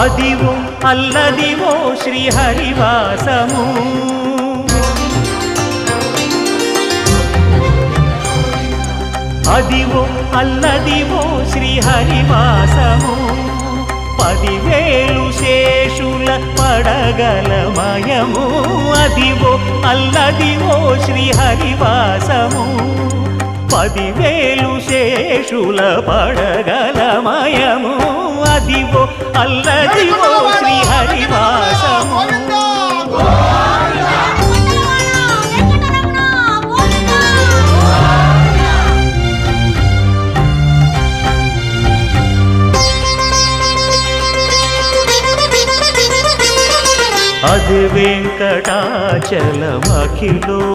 అదివో అల్లదివో శ్రీహరివాసము అదివో అల్లదివో శ్రీహరివాసము 10,000 శేషుల పడగలమయము అదివో అల్లదివో శ్రీహరివాసము 10,000 శేషుల పడగలమయము అదివో అల్లదివో శ్రీహరివాసము అది వెంకటాచలమఖిలో